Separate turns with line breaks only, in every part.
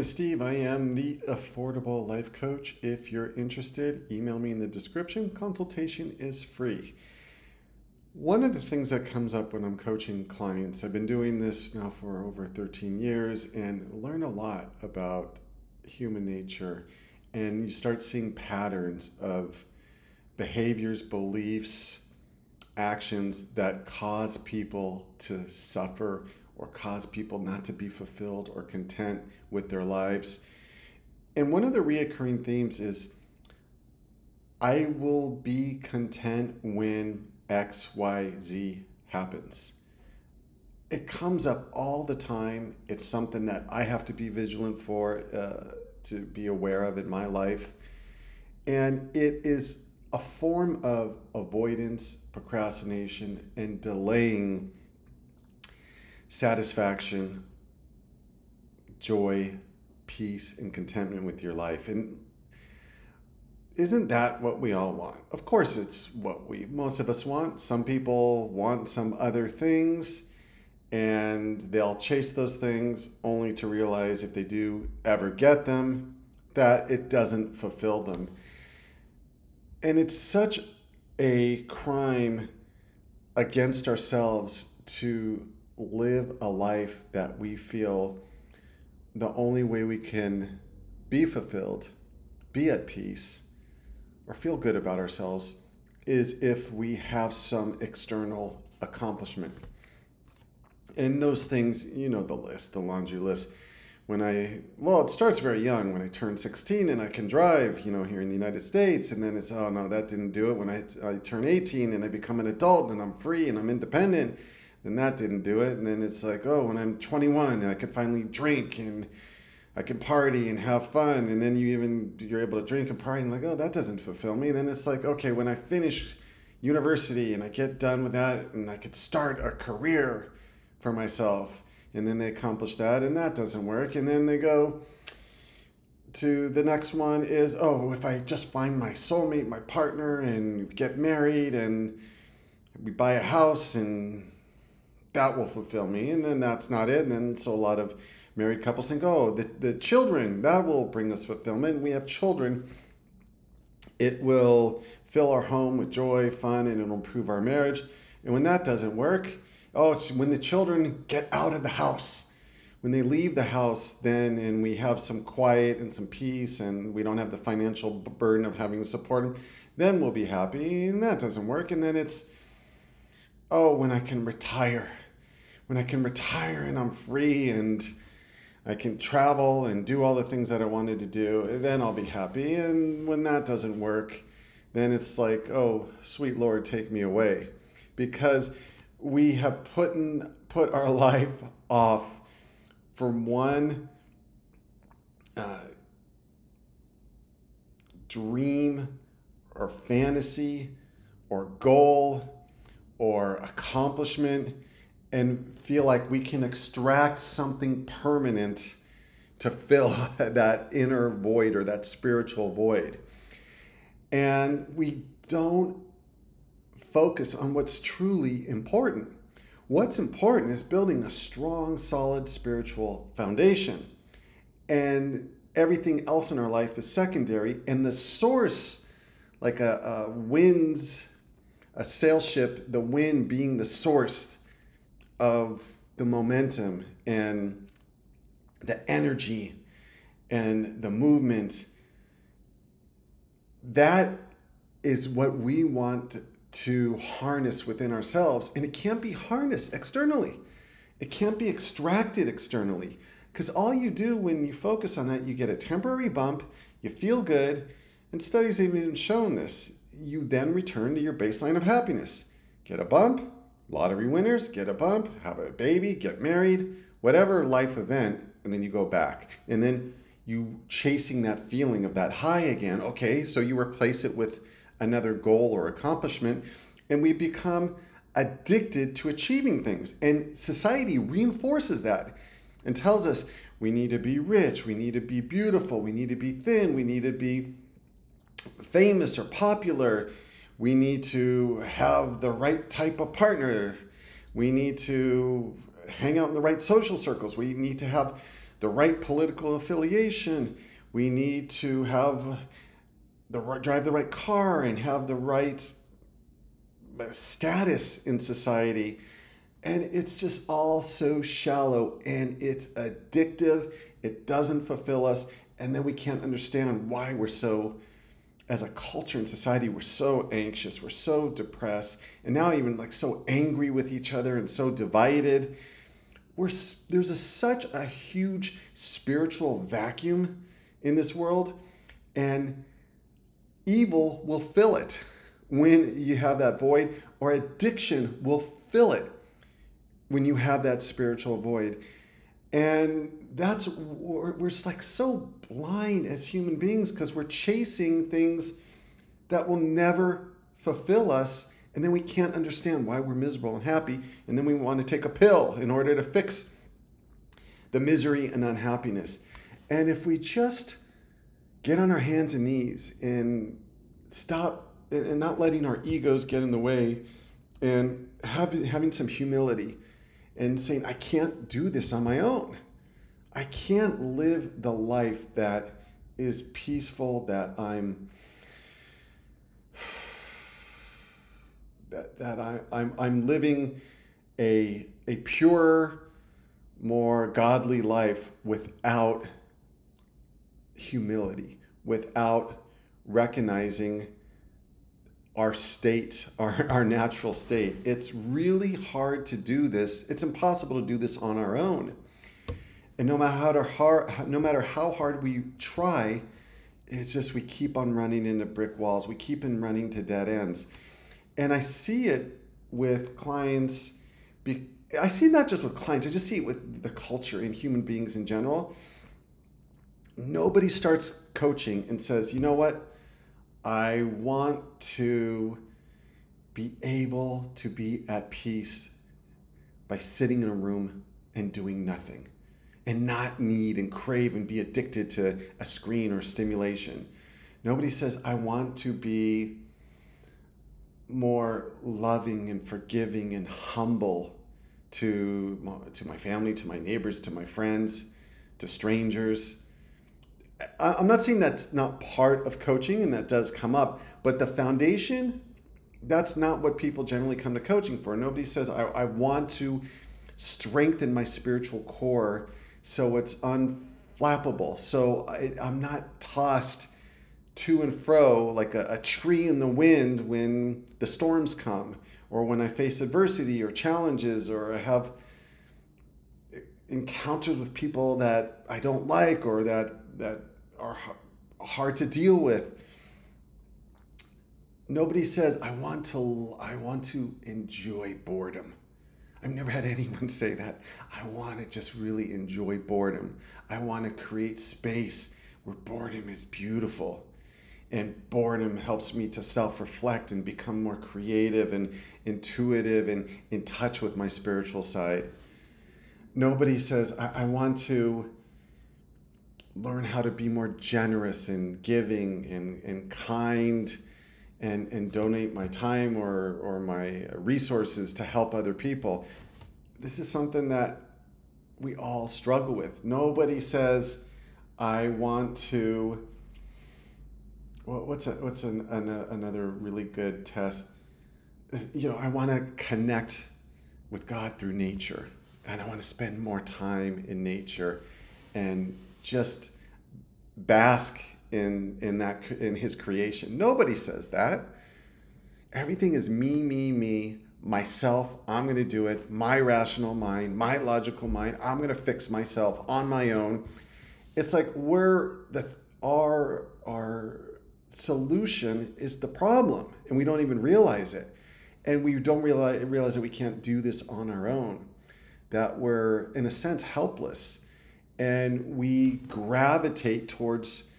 Steve, I am the Affordable Life Coach. If you're interested, email me in the description. Consultation is free. One of the things that comes up when I'm coaching clients, I've been doing this now for over 13 years and learn a lot about human nature. And you start seeing patterns of behaviors, beliefs, actions that cause people to suffer or cause people not to be fulfilled or content with their lives. And one of the reoccurring themes is I will be content when XYZ happens. It comes up all the time. It's something that I have to be vigilant for, to be aware of in my life. And it is a form of avoidance, procrastination, and delaying satisfaction, joy, peace, and contentment with your life. And isn't that what we all want? Of course, it's what most of us want. Some people want some other things, and they'll chase those things only to realize if they do ever get them, that it doesn't fulfill them. And it's such a crime against ourselves to live a life that we feel the only way we can be fulfilled, be at peace, or feel good about ourselves is if we have some external accomplishment. And those things, you know, the list, the laundry list. It starts very young when I turn 16 and I can drive, here in the United States. And then it's, oh no, that didn't do it. When I turn 18 and I become an adult and I'm free and I'm independent, then that didn't do it. And then it's like, oh, when I'm 21 and I can finally drink and I can party and have fun. And then you're able to drink and party and like, oh, that doesn't fulfill me. Then it's like, okay, when I finish university and I get done with that and I could start a career for myself. And then they accomplish that and that doesn't work. And then they go to the next one is, oh, if I just find my soulmate, my partner, and get married and we buy a house and that will fulfill me. And then that's not it. And then so a lot of married couples think, oh, the children, that will bring us fulfillment. We have children. It will fill our home with joy, fun, and it'll improve our marriage. And when that doesn't work, oh, it's when the children get out of the house. When they leave the house, and we have some quiet and some peace and we don't have the financial burden of having to support them, then we'll be happy. And that doesn't work. And then it's, oh, when I can retire. When I can retire and I'm free and I can travel and do all the things that I wanted to do, then I'll be happy. And when that doesn't work, then it's like, oh, sweet Lord, take me away. Because we have put our life off from one dream or fantasy or goal or accomplishment and feel like we can extract something permanent to fill that inner void or that spiritual void. And we don't focus on what's truly important. What's important is building a strong, solid spiritual foundation. And everything else in our life is secondary. And the source, like a sail ship, the wind being the source of the momentum and the energy and the movement, that is what we want to harness within ourselves. And it can't be harnessed externally. It can't be extracted externally. Because all you do when you focus on that, you get a temporary bump, you feel good, and studies have even shown this. You then return to your baseline of happiness. Get a bump, lottery winners, get a bump, have a baby, get married, whatever life event, and then you go back. And then you chasing that feeling of that high again. Okay, so you replace it with another goal or accomplishment, and we become addicted to achieving things. And society reinforces that and tells us we need to be rich, we need to be beautiful, we need to be thin, we need to be famous or popular, we need to have the right type of partner, we need to hang out in the right social circles, we need to have the right political affiliation. We need to have drive the right car and have the right status in society. And it's just all so shallow and it's addictive. It doesn't fulfill us. And then we can't understand why we're so, as a culture and society, we're so anxious, we're so depressed, and now even like so angry with each other and so divided. There's such a huge spiritual vacuum in this world, and evil will fill it when you have that void, or addiction will fill it when you have that spiritual void. And we're just like so blind as human beings because we're chasing things that will never fulfill us. And then we can't understand why we're miserable and happy. And then we want to take a pill in order to fix the misery and unhappiness. And if we just get on our hands and knees and stop and not letting our egos get in the way and having some humility and saying, I can't do this on my own. I can't live the life that is peaceful, that I'm living a pure, more godly life without humility, without recognizing our state, our natural state. It's really hard to do this. It's impossible to do this on our own. And no matter how hard we try, it's just we keep on running into brick walls. We keep on running to dead ends. And I see it with clients. I see it not just with clients. I just see it with the culture and human beings in general. Nobody starts coaching and says, you know what? I want to be able to be at peace by sitting in a room and doing nothing, and not need and crave and be addicted to a screen or stimulation. Nobody says, I want to be more loving and forgiving and humble to my family, to my neighbors, to my friends, to strangers. I'm not saying that's not part of coaching, and that does come up, but the foundation, that's not what people generally come to coaching for. Nobody says, I want to strengthen my spiritual core so it's unflappable, so I'm not tossed to and fro like a tree in the wind when the storms come, or when I face adversity or challenges, or I have encounters with people that I don't like, or that are hard to deal with. Nobody says, I want to enjoy boredom. I've never had anyone say that. I want to just really enjoy boredom. I want to create space where boredom is beautiful. And boredom helps me to self-reflect and become more creative and intuitive and in touch with my spiritual side. Nobody says, I want to learn how to be more generous and giving and kind and donate my time or my resources to help other people. This is something that we all struggle with. Nobody says, I want to, what's another really good test? I want to connect with God through nature, and I want to spend more time in nature and just bask in his creation. Nobody says that. Everything is me, myself. I'm going to do it. My rational mind, my logical mind. I'm going to fix myself on my own. It's like our solution is the problem, and we don't even realize it. And we don't realize that we can't do this on our own, that we're, in a sense, helpless. And we gravitate towards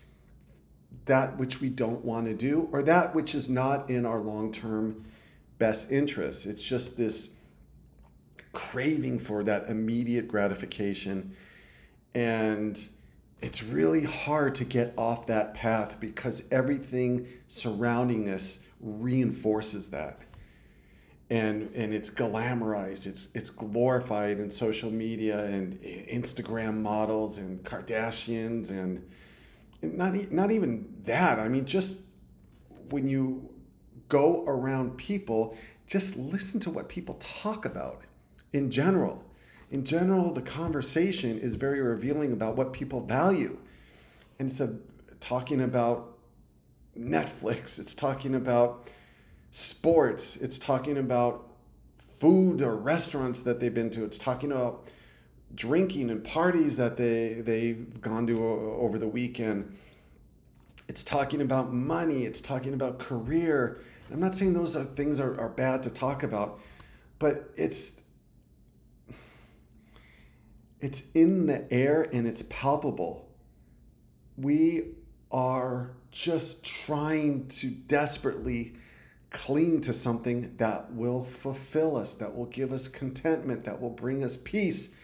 that which we don't want to do, or that which is not in our long-term best interests. It's just this craving for that immediate gratification. And it's really hard to get off that path because everything surrounding us reinforces that. and it's glamorized, it's glorified in social media and Instagram models and Kardashians, and not even that. I mean, just when you go around people, just listen to what people talk about in general. In general, the conversation is very revealing about what people value. And it's talking about Netflix, it's talking about sports, it's talking about food or restaurants that they've been to, it's talking about drinking and parties that they've gone to over the weekend. It's talking about money, it's talking about career. I'm not saying those things are bad to talk about, but it's in the air and it's palpable. We are just trying to desperately cling to something that will fulfill us, that will give us contentment, that will bring us peace.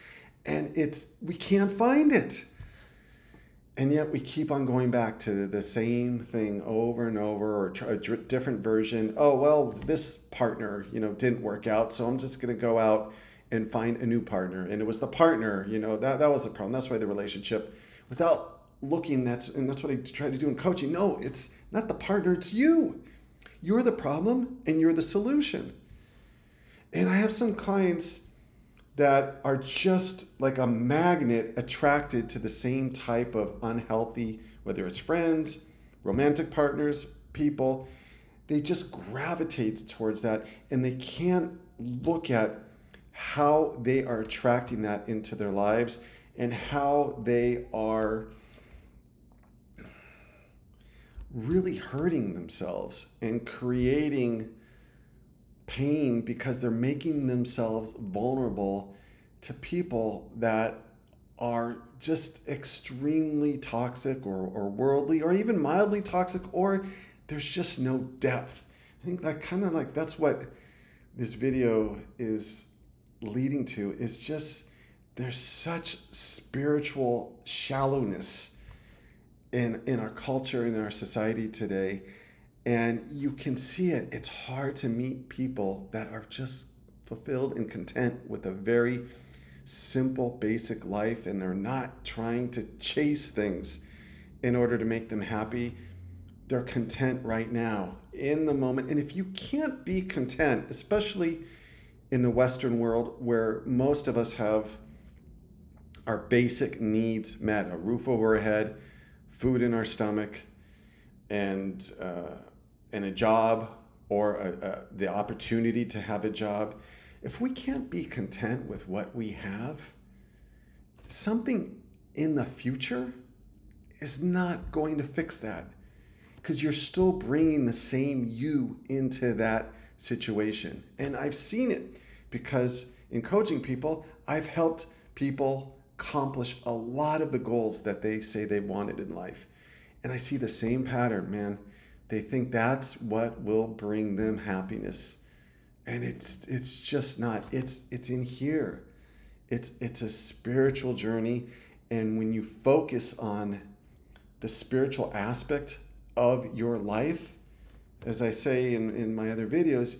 And we can't find it. And yet we keep on going back to the same thing over and over, or a different version. Oh, well, this partner, didn't work out, so I'm just going to go out and find a new partner. And it was the partner, that was the problem. That's why the relationship, without looking, and that's what I try to do in coaching. No, it's not the partner, it's you. You're the problem and you're the solution. And I have some clients that are just like a magnet attracted to the same type of unhealthy, whether it's friends, romantic partners, people, they just gravitate towards that, and they can't look at how they are attracting that into their lives and how they are really hurting themselves and creating pain because they're making themselves vulnerable to people that are just extremely toxic or worldly or even mildly toxic, or there's just no depth. I think that that's what this video is leading to, is just there's such spiritual shallowness in our culture, in our society today. And you can see it. It's hard to meet people that are just fulfilled and content with a very simple, basic life, and they're not trying to chase things in order to make them happy. They're content right now, in the moment. And if you can't be content, especially in the Western world where most of us have our basic needs met, a roof over our head, food in our stomach, and a job, or the opportunity to have a job, if we can't be content with what we have, something in the future is not going to fix that, because you're still bringing the same you into that situation. And I've seen it because in coaching people, I've helped people accomplish a lot of the goals that they say they wanted in life. And I see the same pattern, man. They think that's what will bring them happiness. And it's just not. It's in here. It's a spiritual journey. And when you focus on the spiritual aspect of your life, as I say in my other videos,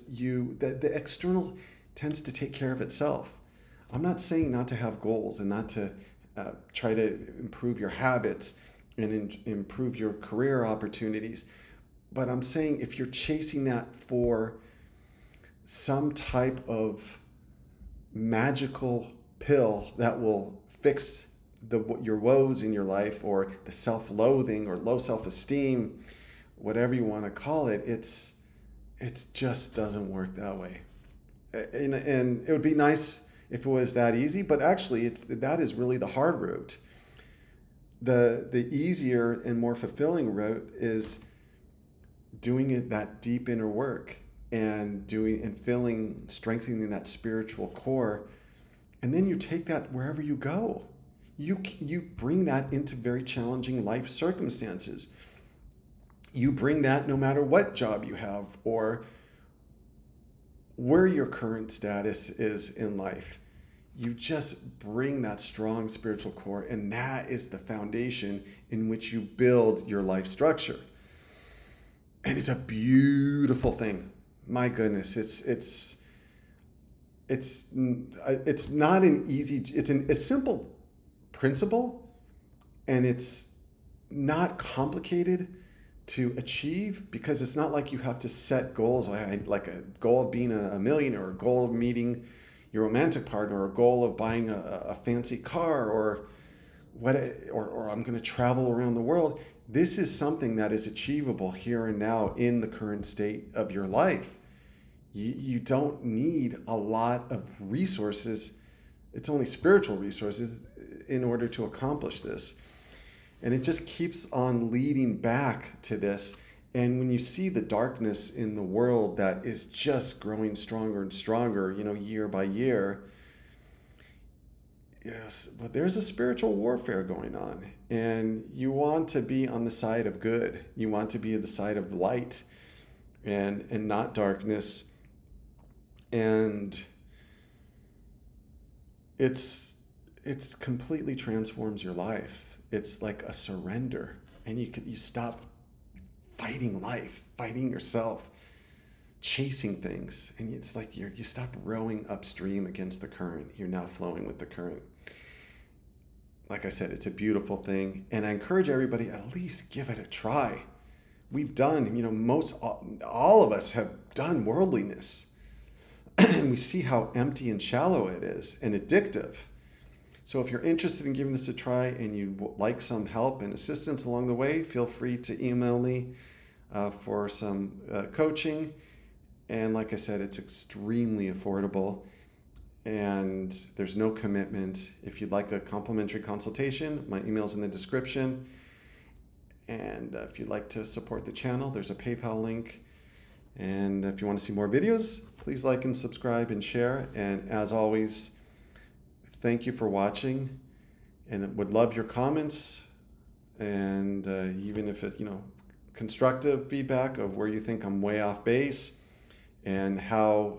the external tends to take care of itself. I'm not saying not to have goals and not to try to improve your habits and improve your career opportunities. But I'm saying if you're chasing that for some type of magical pill that will fix your woes in your life, or the self-loathing or low self-esteem, whatever you want to call it, it just doesn't work that way. And it would be nice if it was that easy, but actually that is really the hard route. The easier and more fulfilling route is doing it, that deep inner work, and strengthening that spiritual core. And then you take that wherever you go. You bring that into very challenging life circumstances. You bring that no matter what job you have or where your current status is in life. You just bring that strong spiritual core, and that is the foundation in which you build your life structure. And it's a beautiful thing. My goodness, it's it's not an easy, it's a simple principle, and it's not complicated to achieve, because it's not like you have to set goals, like a goal of being a millionaire, or a goal of meeting your romantic partner, or a goal of buying a fancy car, or I'm going to travel around the world. This is something that is achievable here and now in the current state of your life. You don't need a lot of resources. It's only spiritual resources in order to accomplish this. And it just keeps on leading back to this. And when you see the darkness in the world that is just growing stronger and stronger, year by year, yes, but there's a spiritual warfare going on. And you want to be on the side of good. You want to be on the side of light and not darkness. And it's completely transforms your life. It's like a surrender, and you stop fighting life, fighting yourself, chasing things, and it's like you stop rowing upstream against the current. You're now flowing with the current. Like I said, it's a beautiful thing, and I encourage everybody, at least give it a try. We've done, all of us have done worldliness, and we see how empty and shallow it is and addictive. So if you're interested in giving this a try and you'd like some help and assistance along the way, feel free to email me for some coaching. And like I said, it's extremely affordable, and there's no commitment. If you'd like a complimentary consultation, my email's in the description. And if you'd like to support the channel, there's a PayPal link. And if you want to see more videos, please like and subscribe and share. And as always, thank you for watching, and would love your comments, and even if it, constructive feedback of where you think I'm way off base, and how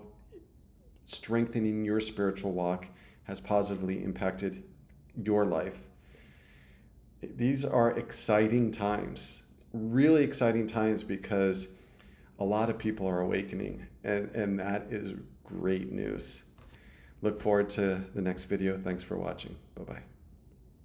strengthening your spiritual walk has positively impacted your life. These are exciting times, really exciting times, because a lot of people are awakening, and that is great news. Look forward to the next video. Thanks for watching. Bye-bye.